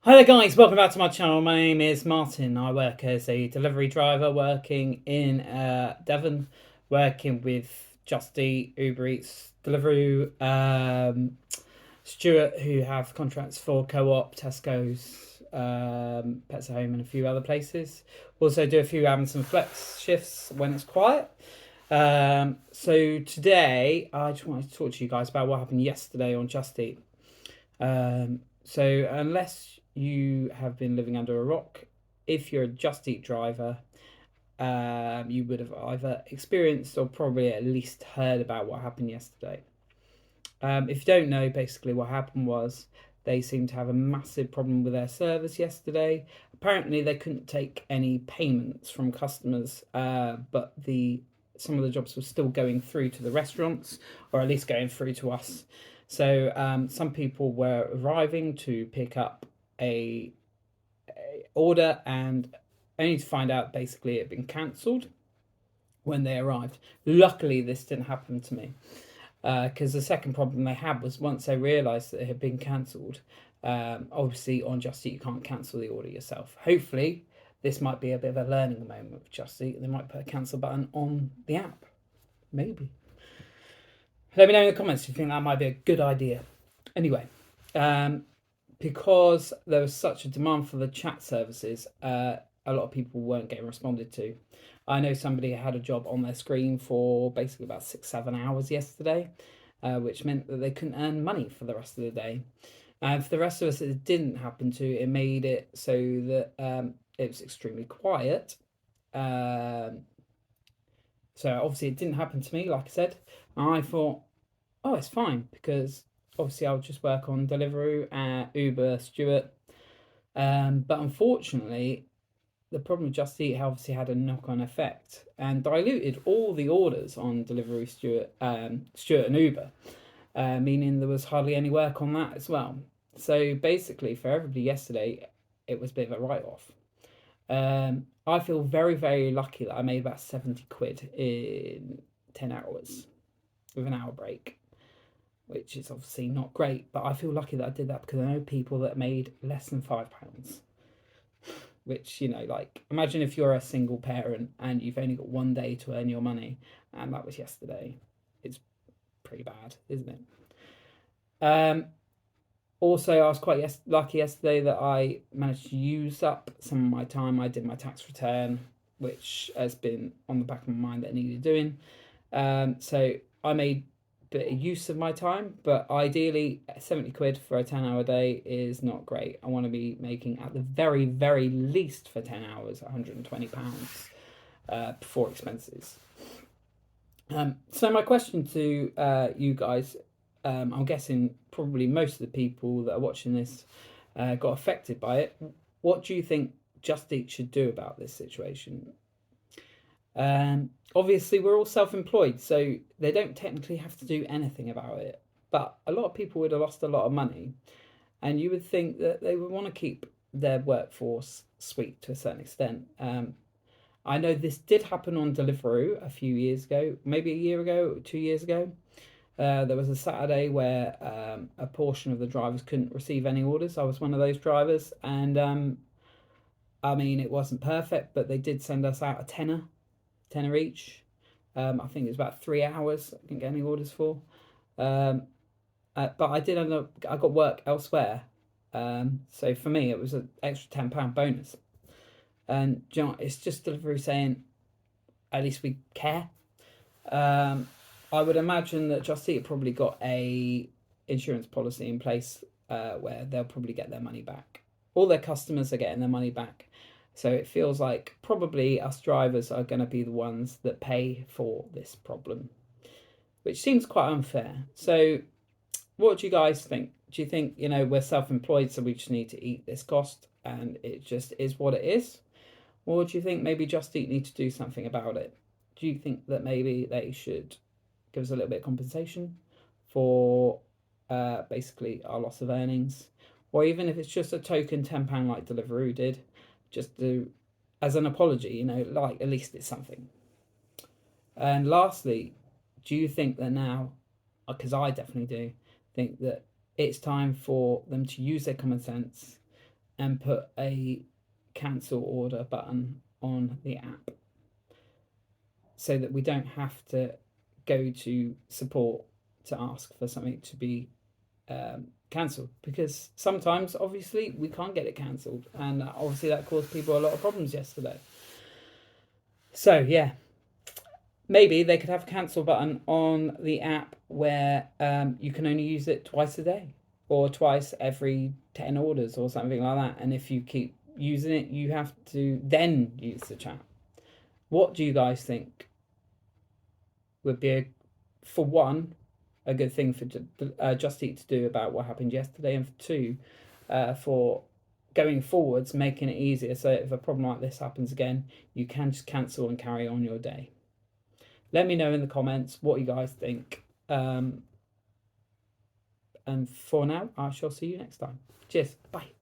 Hi there guys, welcome back to my channel. My name is Martin. I work as a delivery driver working in Devon, working with Just Eat, Uber Eats, Deliveroo, Stuart, who have contracts for Co-op, Tesco's, Pets at Home and a few other places. Also do a few Amazon Flex shifts when it's quiet. So today I just wanted to talk to you guys about what happened yesterday on Just Eat. So unless you have been living under a rock, if you're a Just Eat driver, you would have either experienced or probably at least heard about what happened yesterday. If you don't know, basically what happened was they seemed to have a massive problem with their service yesterday. Apparently, they couldn't take any payments from customers, but some of the jobs were still going through to the restaurants, or at least going through to us. So some people were arriving to pick up a order and only to find out basically it had been cancelled when they arrived. Luckily, this didn't happen to me because the second problem they had was once they realised that it had been cancelled. Obviously, on Just Eat, you can't cancel the order yourself. Hopefully, this might be a bit of a learning moment with Just Eat. They might put a cancel button on the app. Maybe. Let me know in the comments if you think that might be a good idea. Anyway, because there was such a demand for the chat services, a lot of people weren't getting responded to. I know somebody had a job on their screen for basically about 6-7 hours yesterday, which meant that they couldn't earn money for the rest of the day. And for the rest of us, it didn't happen to. It made it so that it was extremely quiet. So obviously it didn't happen to me, like I said. And I thought, oh, it's fine because obviously I'll just work on Deliveroo, Uber, Stuart. But unfortunately, the problem with Just Eat obviously had a knock-on effect and diluted all the orders on Deliveroo, Stuart, and Uber, meaning there was hardly any work on that as well. So basically, for everybody yesterday, it was a bit of a write-off. I feel very, very lucky that I made about 70 quid in 10 hours with an hour break, which is obviously not great, but I feel lucky that I did that because I know people that made less than £5, which, like, imagine if you're a single parent and you've only got one day to earn your money, and that was yesterday. It's pretty bad, isn't it? Also, I was quite lucky yesterday that I managed to use up some of my time. I did my tax return, which has been on the back of my mind that I needed doing. So I made a bit of use of my time, but ideally 70 quid for a 10-hour day is not great. I want to be making, at the very, very least for 10 hours, £120 before expenses. So my question to you guys, I'm guessing probably most of the people that are watching this got affected by it. What do you think Just Eat should do about this situation? Obviously, we're all self-employed, so they don't technically have to do anything about it. But a lot of people would have lost a lot of money, and you would think that they would want to keep their workforce sweet to a certain extent. I know this did happen on Deliveroo a few years ago, maybe a year ago, 2 years ago. There was a Saturday where a portion of the drivers couldn't receive any orders. I was one of those drivers, and I mean, it wasn't perfect, but they did send us out a tenner each. I think it was about 3 hours. I didn't get any orders for. But I did end up, I got work elsewhere. So for me, it was an extra £10 bonus. And you know, it's just Deliveroo saying, at least we care. I would imagine that Just Eat probably got a insurance policy in place where they'll probably get their money back. All their customers are getting their money back. So it feels like probably us drivers are going to be the ones that pay for this problem, which seems quite unfair. So what do you guys think? Do you think, we're self-employed, so we just need to eat this cost and it just is what it is? Or do you think maybe Just Eat need to do something about it? Do you think that maybe they should give us a little bit of compensation for basically our loss of earnings? Or even if it's just a token £10 like Deliveroo did, just do as an apology, like at least it's something. And lastly, do you think that now, because I definitely do, think that it's time for them to use their common sense and put a cancel order button on the app so that we don't have to go to support to ask for something to be cancelled, because sometimes obviously we can't get it cancelled, and obviously that caused people a lot of problems yesterday. So yeah, maybe they could have a cancel button on the app where you can only use it twice a day or twice every 10 orders or something like that, and if you keep using it you have to then use the chat. What do you guys think would be, for one, a good thing for Just Eat to do about what happened yesterday, and for two, for going forwards, making it easier so if a problem like this happens again, you can just cancel and carry on your day? Let me know in the comments what you guys think. And for now, I shall see you next time. Cheers. Bye.